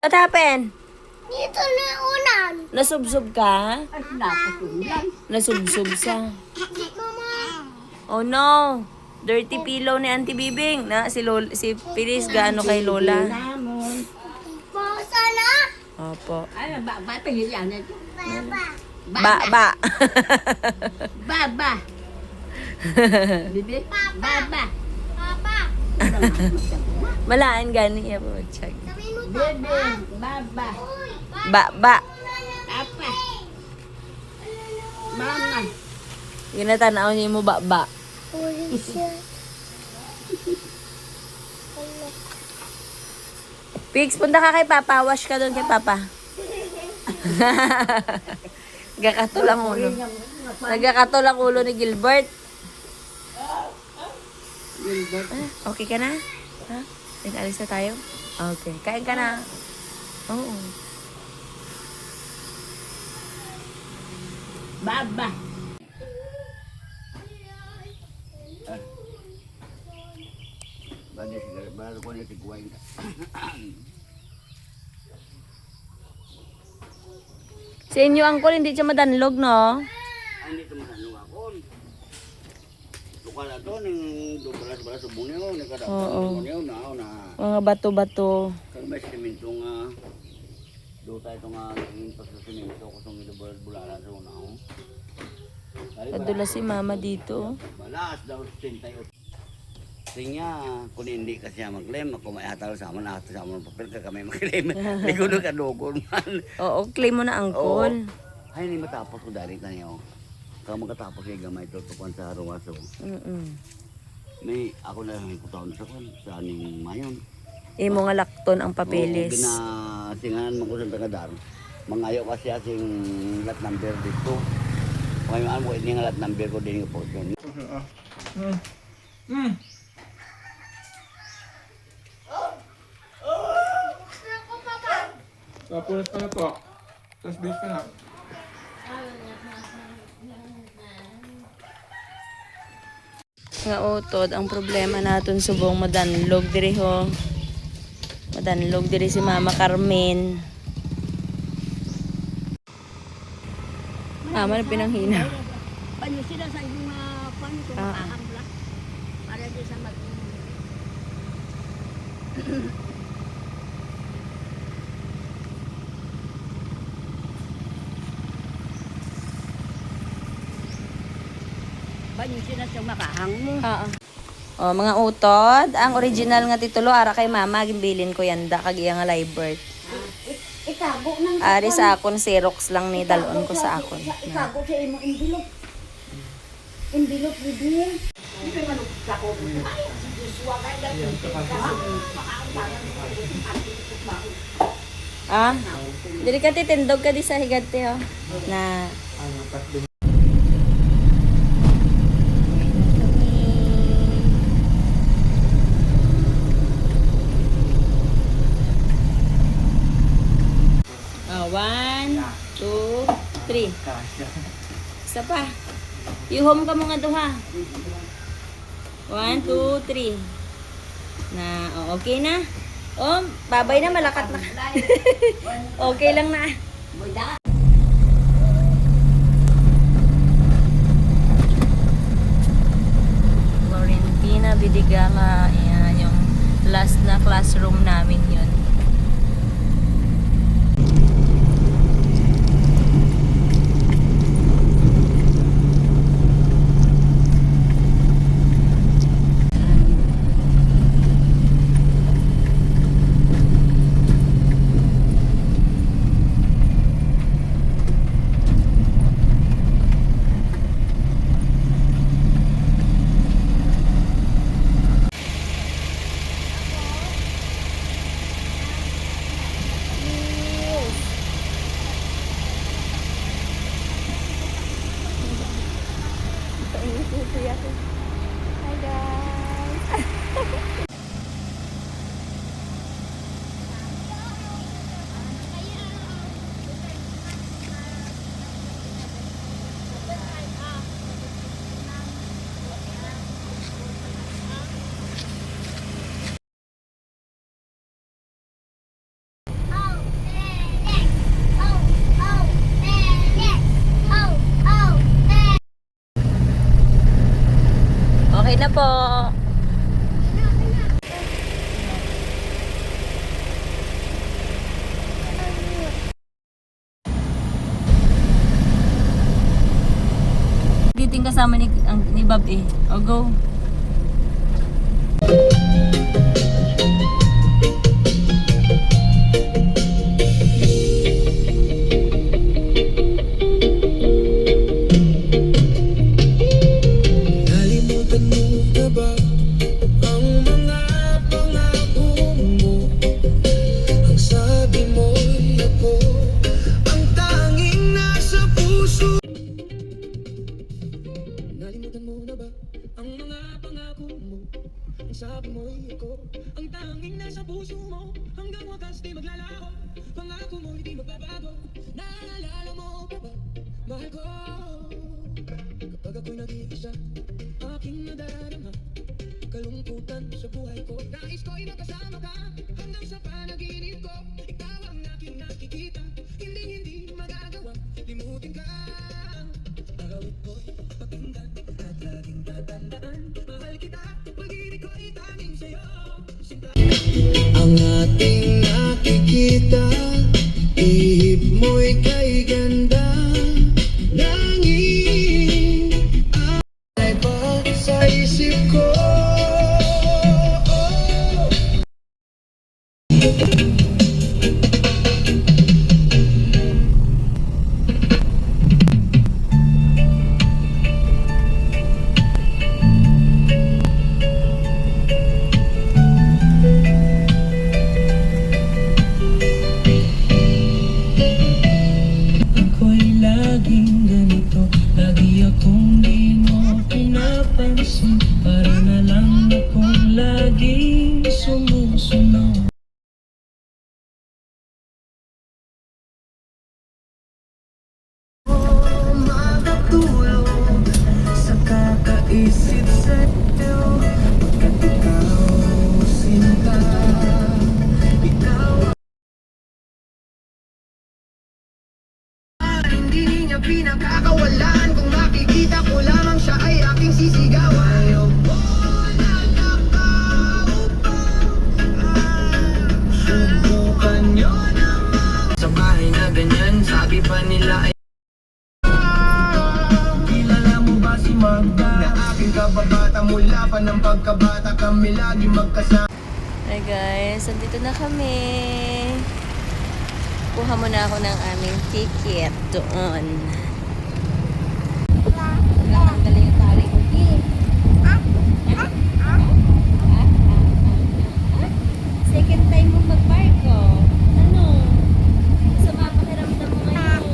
What happened? Dito na unan. Nasubsob ka? Ay, nakasulan. Nasubsob sa. Mama. Oh no! Dirty pillow ni Auntie Bibing. Na, si Piris gaano kay Lola? Namon. Basa na. Opo. Ay, ba, pahilyan na ito. Baba. Ba. Baba. Bibi? Baba. Papa. Malaan gani ya po check. Sabihin mo Bibi. Baba. Uy, Ba. Apa. Mama. Ginatanaw niyo mo ba. Uy, siya. Pigs, punta ka kay Papa. Wash ka doon kay Papa. Nagkakatulang ulo. Nagkakatulang ulo ni Gilbert. Okay ka na? Ha? Nag-alis na tayo? Okay. Kain ka na? Oo. Baba. Baru ko na tiguain ka. Sa inyo, Uncle, hindi siya madanlog, no? Hindi ito masanong ako. Luka na ito, ng dubalas-balas subong niyo. Nagkadapon Oo. subong niyo na. Mga bato-bato. Kaya may simento nga. Doon tayo ito nga naging sa simento ko itong ilabularan sa una ako. Padula si Mama dito. Balas daw 38. Tingnya, kung hindi ka siya mag-claim, ako may hatalo sa amin, ato sa amin ng papel ka kami mag-claim. Hindi ko doon kadogon man. Oo, claim mo na, Uncle. Ay, hindi matapos ko dali ka niyo. Kaya magkatapos kay gamay tutupan sa Ruwaso. May ako na lang kutaon sa kwan, sa aning mayon. Imo nga lakton ang papeles. Ginasinganan mo ko sa tagadar. Mangayo kasi asing lat number dito. Ngayon mo ini nga lat number ko din po yun. Pulit pa na po. Tapos base ka na. Nga utod, ang problema naton subong madanlog diri ho. Madanlog diri si Mama Carmen. Mama na pinanghina. Panyo sila sa yung mga pan kung makakambla. Para di sa mag... Panyo sila sa makahang mo. Oo. Oh, mga utod, ang original nga titulo ara kay Mama gimbilin ko yanda kag iya nga live birth. Ikago ng... Ari sa akon Xerox lang ni dalon ko sa akon. Ikago sa imo envelope. Envelope bibili. Hindi kayo manukako. Ay, Joshua kaya Ah, dili ka titindog ka di sa higante oh. Na one, two, three. Isa pa. Ihom ka mga duha. 1, 2, 3. Na, oh, okay na. Oh, babay na, malakat na. Okay lang na. Florentina Bidigama. Ayan, yung last na classroom namin yun. na po. Dito yung kasama ni Bob eh. O, go. Nalimutan mo na ba ang mga pangako mo? Ang sabi mo'y ako ang tanging nasa puso. Nalimutan mo na ba ang mga pangako mo? Ang sabi mo'y ako ang tanging nasa puso mo. Hanggang wakas di maglalaho, pangako mo'y di magbabago. Naalala mo pa ba, mahal ko? Kapag ako'y nag-iisa, aking nadarama kalungkutan sa buhay ko. Nais ko'y makasama ka hanggang sa panaginip ko. Ikaw ang aking nakikita, hindi magagawa limutin ka. Arawit ko'y pakinggan at laging tatandaan, mahal kita, pag-ibig ko'y tanging sa'yo. Ang ating nakikita, ihip mo'y kay ganda. Langit ay pa sa isip ko. Ako'y laging ganito, lagi akong di mo pinapansin. Para na lang akong laging sumusunod. Makatulog sa kakaisip sa'yo, pagkat ikaw sinta. Ikaw hindi niya pinagkakawalan. Kung makikita ko lamang siya ay aking sisigawan. Ayaw ko subukan nyo naman. Sa bahay na ganyan, sabi pa nila ay kilala mo ba si Magda? Na aking kababata mula pa ng pagkabata, kami lagi magkasama. Hi guys, andito na kami. Kuha muna ako ng aming ticket doon. Natanggalin yung tali ko. Second time mo mag-park ko. Ano? Masama pakiramdam mo ngayon.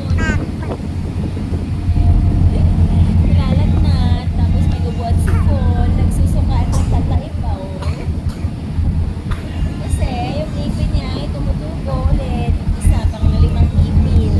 Nilalagnat, tapos nagubuhat sipon, nagsusukaan ng tataipaw. Kasi yung ipin niya ay tumutubo ulit. Isa pang na 5 ipin.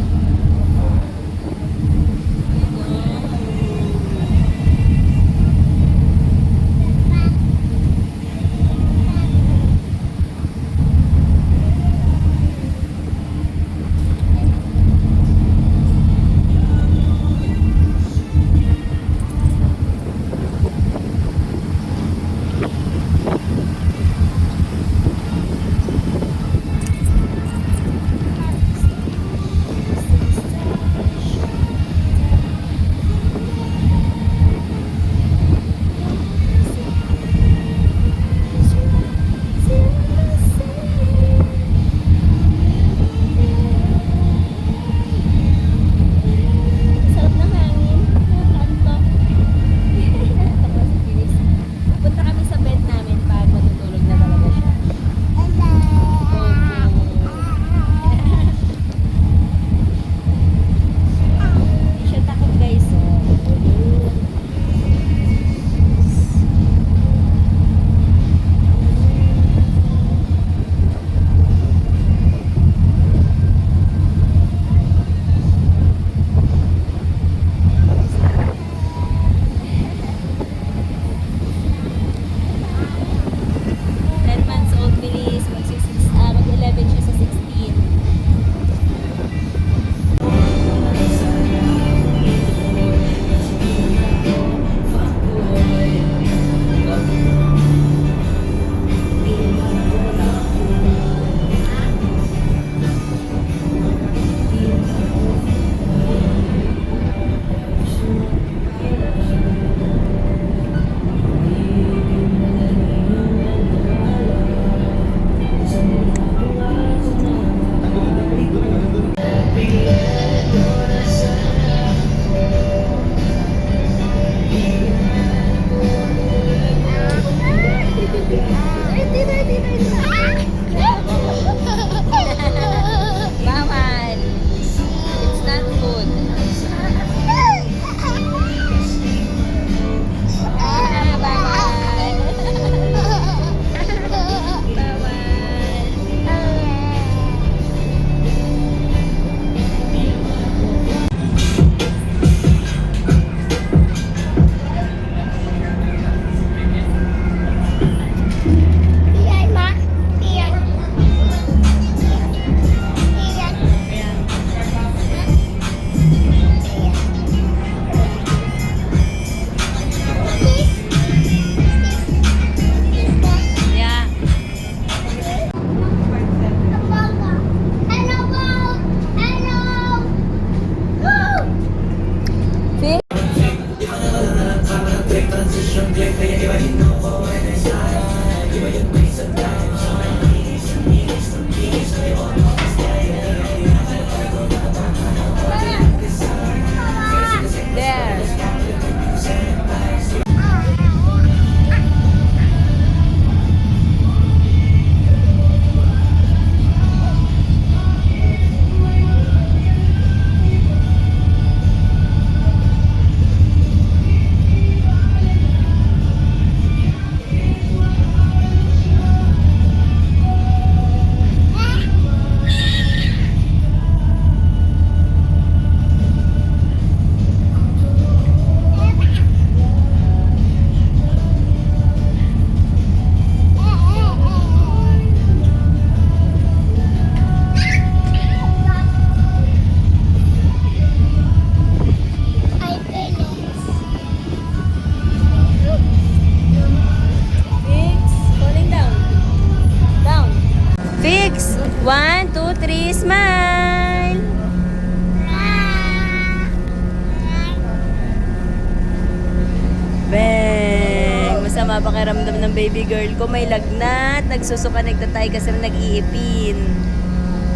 nga pakiramdam ng baby girl ko. May lagnat. Nagsusuka, nagtatay kasi nag-iipin.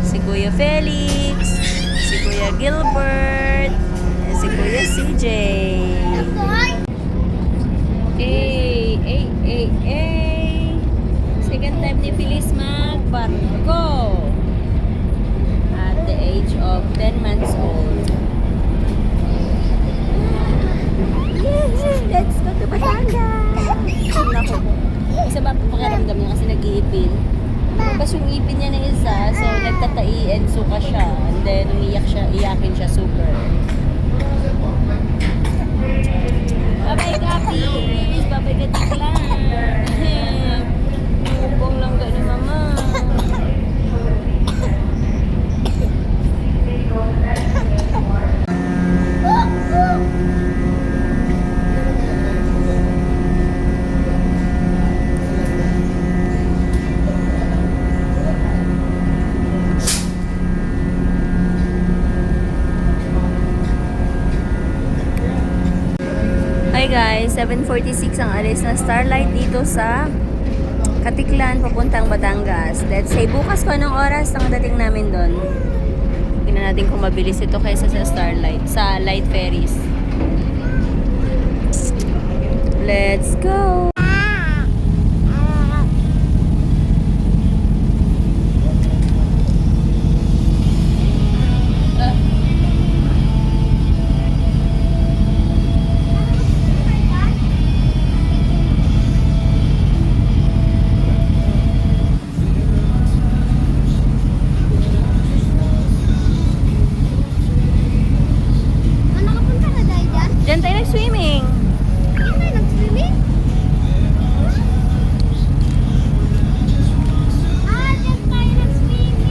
Si Kuya Felix. Si Kuya Gilbert. And si Kuya CJ. Second time ni Feliz magbarko. At the age of 10 months old. Let's go to Batangas! Naku po. Isa ba po pakiramdam niya kasi nag-iipin? Tapos yung ipin niya na isa, so nagtatai and suka siya. And then iyakin siya super. Bye-bye, Kapis! Bye-bye, Katikla! Bubong lang ka ni Mama. Hi guys, 7:46 ang alis ng Starlight dito sa Katiklan papuntang Batangas. Let's say bukas ko anong oras ang dating namin doon. Tingnan natin kung mabilis ito kaysa sa Starlight, sa Light Ferries. Let's go! Nakapunta na tayo dyan? Diyan tayo nag-swimming. Hindi tayo nag-swimming? Dyan tayo nag-swimming!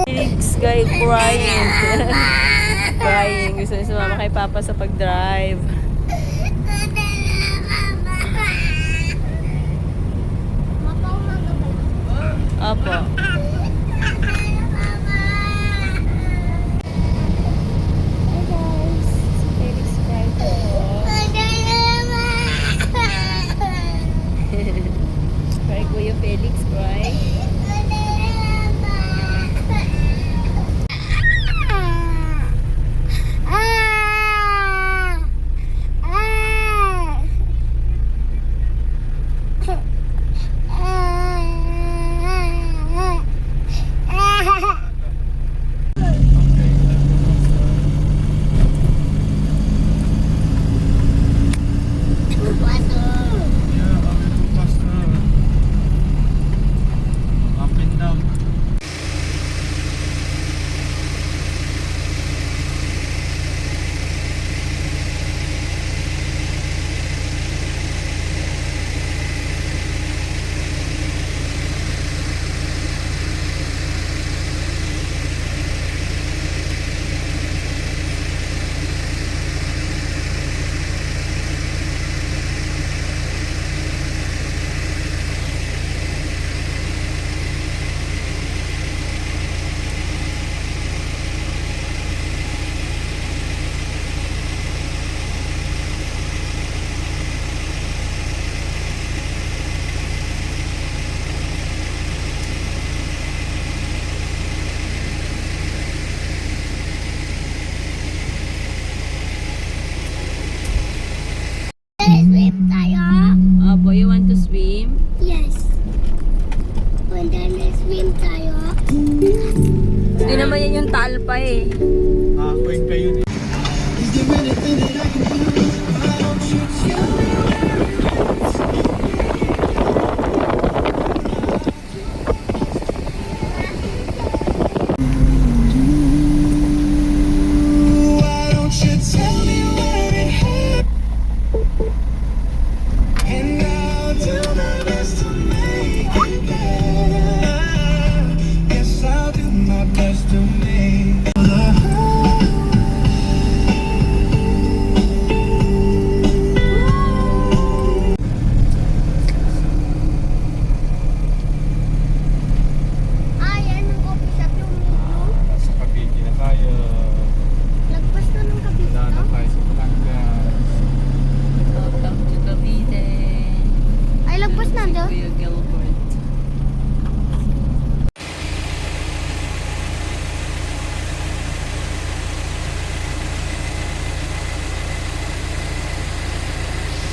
Felix guy crying. Crying. Gusto niya sumama kay Papa sa pag-drive. Mapaumaga ba yun? Opo. Hi guys. Si Felix cry po. Cry Kuya Felix, cry.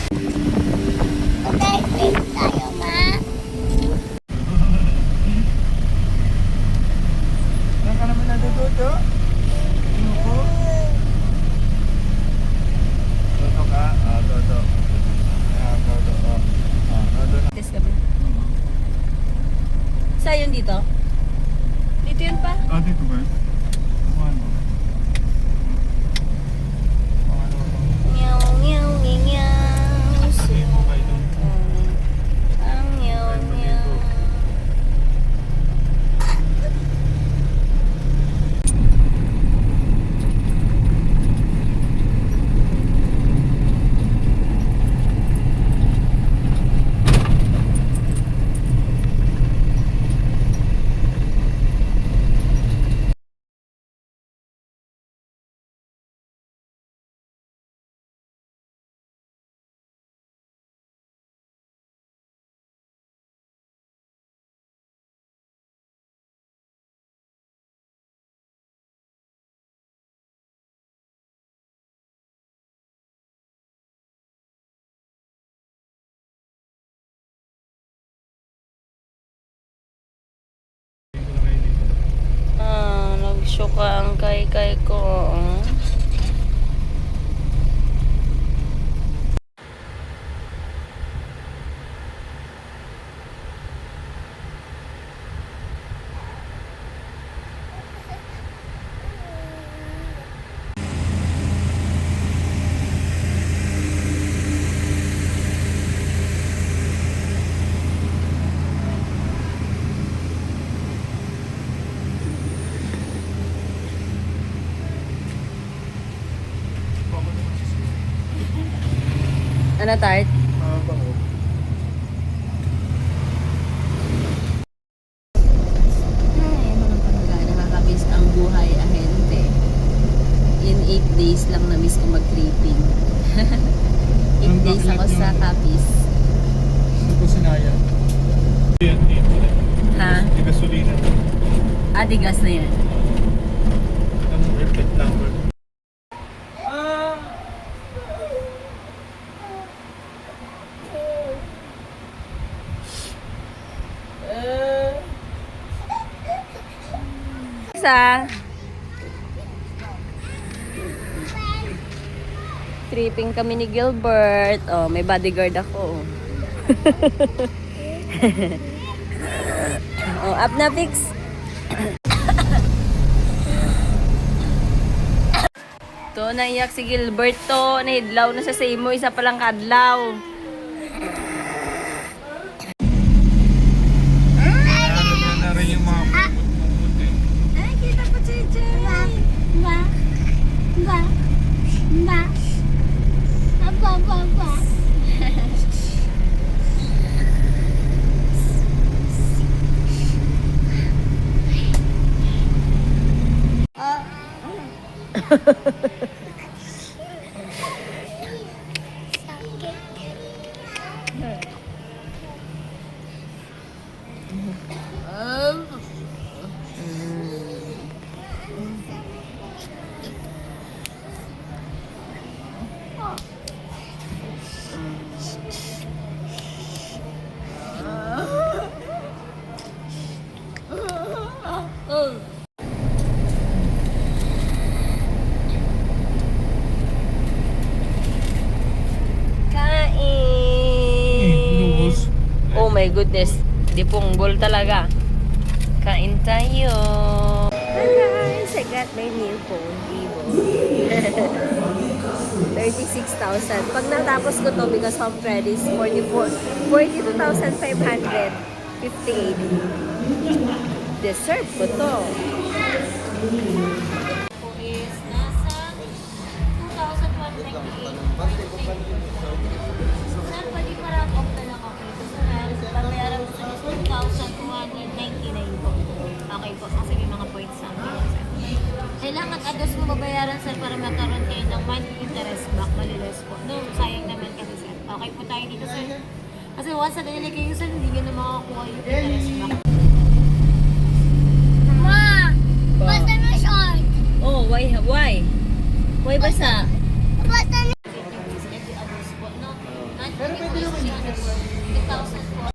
Okay, swim tayo, ma. Saan ka naman natututo? Inuko? Toto ka? Toto. Toto. Toto na. Test kami. Saan yun dito? Dito yun pa? Dito ba? Ano? Meow, meow, meow. Mo kayo doon. Ang meow, meow. Nag-show ka ang kay ko. Ano, Tart? Bango. Ay, mga pangga, nakakamiss ang buhay ahente. In 8 days lang na-miss ko mag-tripping. 8 days ako sa Capiz. Saan ko sinaya? Yan, dito. Ha? Di gasolina. Di gas na yan. Ang repeat number. Sa tripping kami ni Gilbert. Oh, may bodyguard ako. Oh, up na, Pix. To, naiyak si Gilbert to. Nahidlaw na siya sa imo. Isa palang kadlaw. Na rin yung mga mumut eh. Ay, kita po, JJ. Ba? Ba? Ba? Ba? Ba? Ba? Lubos. Oh my goodness. Di punggol talaga. Kain tayo. Hi guys! I got my new phone, Vivo. 36,000. Pag natapos ko to because home credit is 42,558. Deserve ko to. Is nasa 2,198. Sir, pwede parang off na lang ako. Sir, babayaran mo sa 2,299 po. Okay po, kasi may mga points sa akin. Kailangan ados mo babayaran, sir, para magkaroon kayo ng monthly interest back, malilis po. No, sayang naman kasi, sir. Okay po tayo dito, sir. Kasi once na ganyan kayo, sir, hindi nyo na makakuha yung interest back. Ma! Basta na short! Oh, why? Why basa? Basta na... Every ados po, no? Pero pwede naman 2,000 po.